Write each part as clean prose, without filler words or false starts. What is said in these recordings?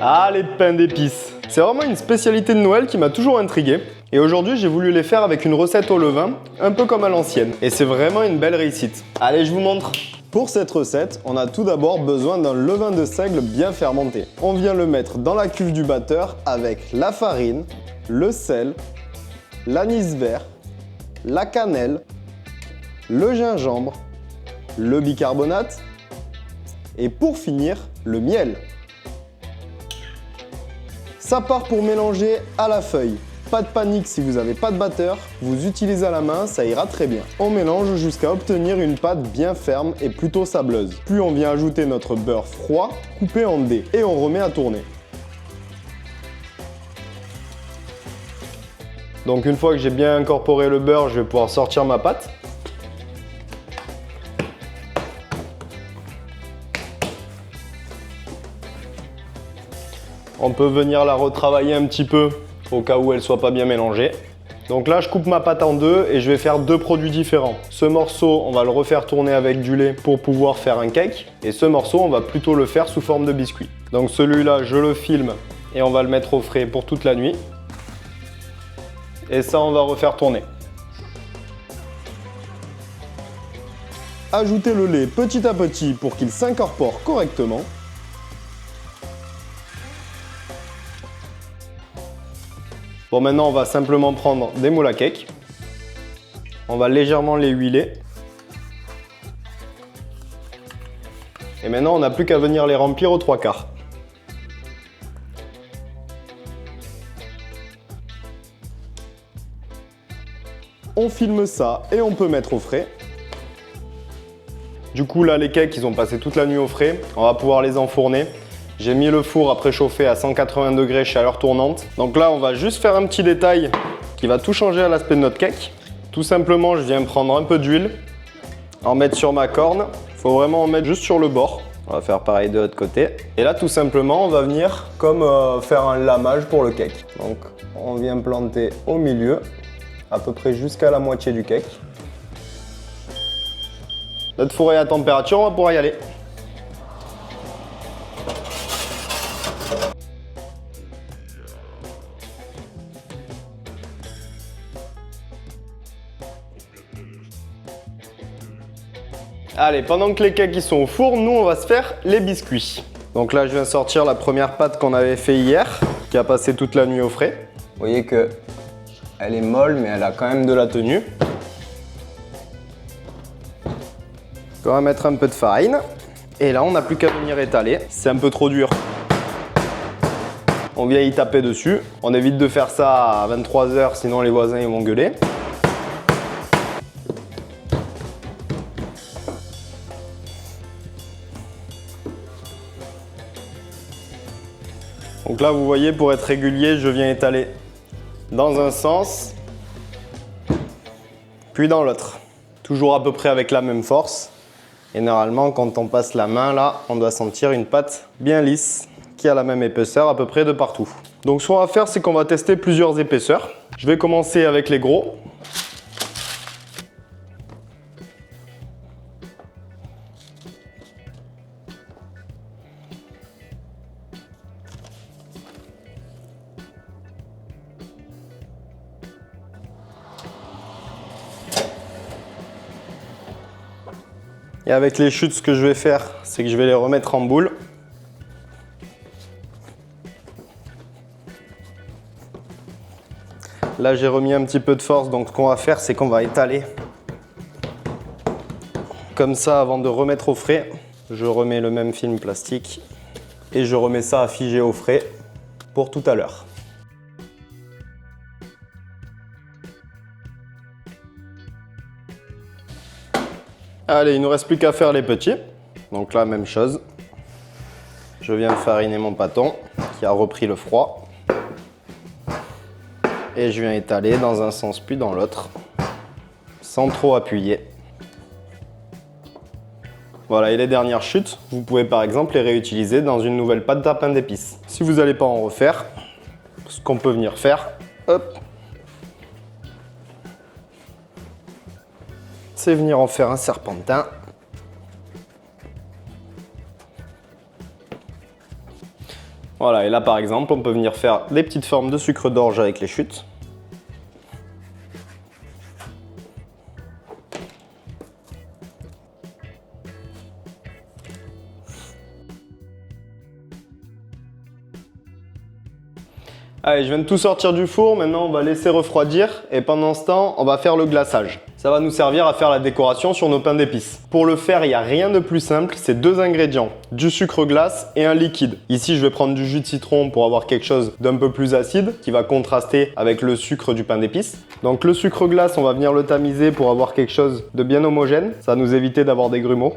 Ah, les pains d'épices. C'est vraiment une spécialité de Noël qui m'a toujours intrigué. Et aujourd'hui, j'ai voulu les faire avec une recette au levain, un peu comme à l'ancienne. Et c'est vraiment une belle réussite. Allez, je vous montre. Pour cette recette, on a tout d'abord besoin d'un levain de seigle bien fermenté. On vient le mettre dans la cuve du batteur avec la farine, le sel, l'anis vert, la cannelle, le gingembre, le bicarbonate et pour finir, le miel. Ça part pour mélanger à la feuille. Pas de panique si vous n'avez pas de batteur, vous utilisez à la main, ça ira très bien. On mélange jusqu'à obtenir une pâte bien ferme et plutôt sableuse. Puis on vient ajouter notre beurre froid, coupé en dés, et on remet à tourner. Donc une fois que j'ai bien incorporé le beurre, je vais pouvoir sortir ma pâte. On peut venir la retravailler un petit peu au cas où elle soit pas bien mélangée. Donc là, je coupe ma pâte en deux et je vais faire deux produits différents. Ce morceau, on va le refaire tourner avec du lait pour pouvoir faire un cake. Et ce morceau, on va plutôt le faire sous forme de biscuit. Donc celui-là, je le filme et on va le mettre au frais pour toute la nuit. Et ça, on va refaire tourner. Ajoutez le lait petit à petit pour qu'il s'incorpore correctement. Bon, maintenant, on va simplement prendre des moules à cake. On va légèrement les huiler. Et maintenant, on n'a plus qu'à venir les remplir aux 3/4. On filme ça et on peut mettre au frais. Du coup, là, les cakes, ils ont passé toute la nuit au frais. On va pouvoir les enfourner. J'ai mis le four à préchauffer à 180 degrés chaleur tournante. Donc là, on va juste faire un petit détail qui va tout changer à l'aspect de notre cake. Tout simplement, je viens prendre un peu d'huile, en mettre sur ma corne. Il faut vraiment en mettre juste sur le bord. On va faire pareil de l'autre côté. Et là, tout simplement, on va venir comme faire un lamage pour le cake. Donc, on vient planter au milieu, à peu près jusqu'à la moitié du cake. Notre four est à température, on va pouvoir y aller. Allez, pendant que les cakes ils sont au four, nous on va se faire les biscuits. Donc là, je viens sortir la première pâte qu'on avait fait hier, qui a passé toute la nuit au frais. Vous voyez que elle est molle, mais elle a quand même de la tenue. On va mettre un peu de farine. Et là, on n'a plus qu'à venir étaler. C'est un peu trop dur. On vient y taper dessus. On évite de faire ça à 23 h, sinon les voisins ils vont gueuler. Donc là, vous voyez, pour être régulier, je viens étaler dans un sens, puis dans l'autre. Toujours à peu près avec la même force. Et normalement, quand on passe la main là, on doit sentir une pâte bien lisse, qui a la même épaisseur à peu près de partout. Donc ce qu'on va faire, c'est qu'on va tester plusieurs épaisseurs. Je vais commencer avec les gros. Et avec les chutes, ce que je vais faire, c'est que je vais les remettre en boule. Là, j'ai remis un petit peu de force, donc ce qu'on va faire, c'est qu'on va étaler comme ça avant de remettre au frais. Je remets le même film plastique et je remets ça à figer au frais pour tout à l'heure. Allez, il ne nous reste plus qu'à faire les petits. Donc là, même chose. Je viens de fariner mon pâton qui a repris le froid. Et je viens étaler dans un sens puis dans l'autre, sans trop appuyer. Voilà, et les dernières chutes, vous pouvez par exemple les réutiliser dans une nouvelle pâte à pain d'épices. Si vous n'allez pas en refaire, ce qu'on peut venir faire, hop, c'est venir en faire un serpentin. Voilà, et là par exemple, on peut venir faire des petites formes de sucre d'orge avec les chutes. Allez, je viens de tout sortir du four, maintenant on va laisser refroidir et pendant ce temps, on va faire le glaçage. Ça va nous servir à faire la décoration sur nos pains d'épices. Pour le faire, il n'y a rien de plus simple, c'est 2 ingrédients, du sucre glace et un liquide. Ici, je vais prendre du jus de citron pour avoir quelque chose d'un peu plus acide qui va contraster avec le sucre du pain d'épices. Donc le sucre glace, on va venir le tamiser pour avoir quelque chose de bien homogène. Ça va nous éviter d'avoir des grumeaux.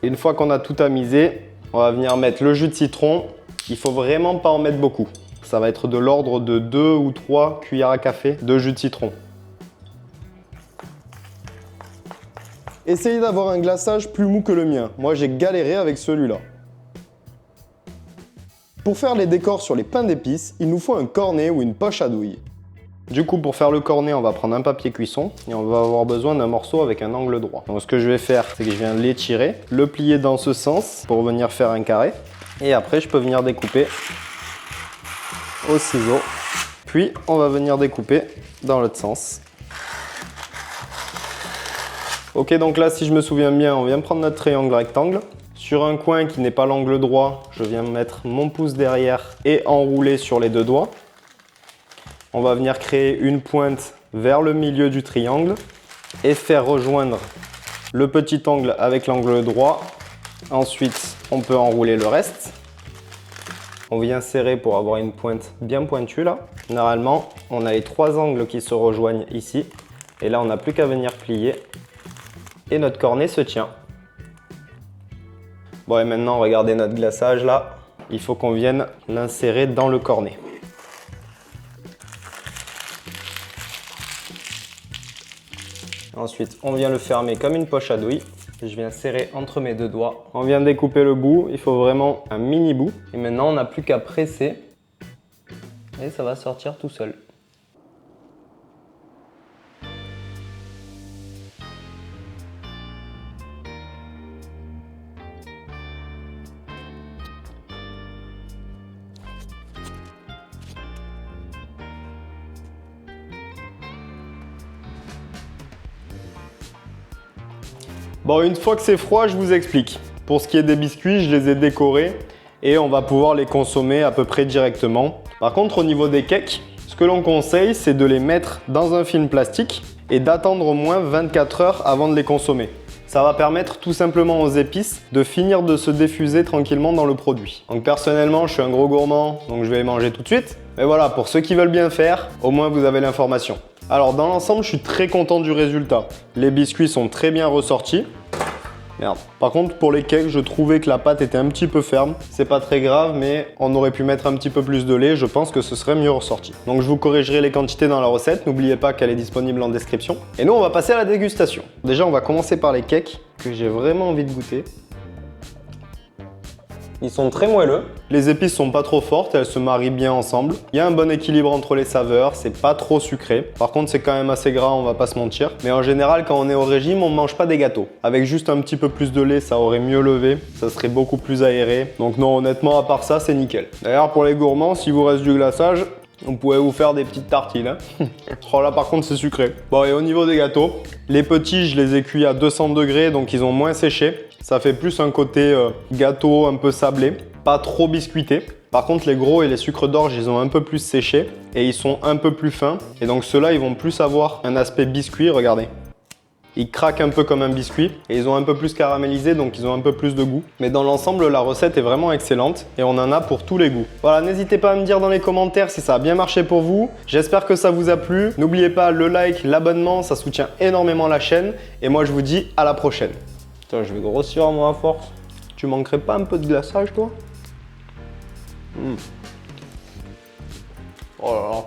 Et une fois qu'on a tout tamisé, on va venir mettre le jus de citron. Il faut vraiment pas en mettre beaucoup. Ça va être de l'ordre de 2 ou 3 cuillères à café de jus de citron. Essayez d'avoir un glaçage plus mou que le mien. Moi, j'ai galéré avec celui-là. Pour faire les décors sur les pains d'épices, il nous faut un cornet ou une poche à douille. Du coup, pour faire le cornet, on va prendre un papier cuisson et on va avoir besoin d'un morceau avec un angle droit. Donc, ce que je vais faire, c'est que je viens l'étirer, le plier dans ce sens pour venir faire un carré. Et après, je peux venir découper au ciseau. Puis, on va venir découper dans l'autre sens. Ok, donc là, si je me souviens bien, on vient prendre notre triangle rectangle. Sur un coin qui n'est pas l'angle droit, je viens mettre mon pouce derrière et enrouler sur les 2 doigts. On va venir créer une pointe vers le milieu du triangle et faire rejoindre le petit angle avec l'angle droit. Ensuite, on peut enrouler le reste. On vient serrer pour avoir une pointe bien pointue là. Normalement, on a les 3 angles qui se rejoignent ici. Et là, on n'a plus qu'à venir plier. Et notre cornet se tient. Bon, et maintenant, regardez notre glaçage là. Il faut qu'on vienne l'insérer dans le cornet. Ensuite, on vient le fermer comme une poche à douille. Je viens serrer entre mes 2 doigts. On vient découper le bout. Il faut vraiment un mini bout. Et maintenant, on n'a plus qu'à presser. Et ça va sortir tout seul. Bon, une fois que c'est froid, je vous explique. Pour ce qui est des biscuits, je les ai décorés et on va pouvoir les consommer à peu près directement. Par contre, au niveau des cakes, ce que l'on conseille, c'est de les mettre dans un film plastique et d'attendre au moins 24 heures avant de les consommer. Ça va permettre tout simplement aux épices de finir de se diffuser tranquillement dans le produit. Donc personnellement, je suis un gros gourmand, donc je vais les manger tout de suite. Mais voilà, pour ceux qui veulent bien faire, au moins vous avez l'information. Alors dans l'ensemble, je suis très content du résultat. Les biscuits sont très bien ressortis. Merde. Par contre, pour les cakes, je trouvais que la pâte était un petit peu ferme. C'est pas très grave, mais on aurait pu mettre un petit peu plus de lait. Je pense que ce serait mieux ressorti. Donc je vous corrigerai les quantités dans la recette. N'oubliez pas qu'elle est disponible en description. Et nous, on va passer à la dégustation. Déjà, on va commencer par les cakes que j'ai vraiment envie de goûter. Ils sont très moelleux. Les épices sont pas trop fortes, elles se marient bien ensemble. Il y a un bon équilibre entre les saveurs, c'est pas trop sucré. Par contre, c'est quand même assez gras, on va pas se mentir. Mais en général, quand on est au régime, on mange pas des gâteaux. Avec juste un petit peu plus de lait, ça aurait mieux levé. Ça serait beaucoup plus aéré. Donc non, honnêtement, à part ça, c'est nickel. D'ailleurs, pour les gourmands, s'il vous reste du glaçage, vous pouvez vous faire des petites tartines. Hein. Oh là, par contre, c'est sucré. Bon, et au niveau des gâteaux, les petits, je les ai cuits à 200 degrés, donc ils ont moins séché. Ça fait plus un côté gâteau un peu sablé, pas trop biscuité. Par contre, les gros et les sucres d'orge, ils ont un peu plus séché et ils sont un peu plus fins. Et donc ceux-là, ils vont plus avoir un aspect biscuit, regardez. Ils craquent un peu comme un biscuit et ils ont un peu plus caramélisé, donc ils ont un peu plus de goût. Mais dans l'ensemble, la recette est vraiment excellente et on en a pour tous les goûts. Voilà, n'hésitez pas à me dire dans les commentaires si ça a bien marché pour vous. J'espère que ça vous a plu. N'oubliez pas le like, l'abonnement, ça soutient énormément la chaîne. Et moi, je vous dis à la prochaine. Putain, je vais grossir moi à force. Tu manquerais pas un peu de glaçage, toi? Oh là là.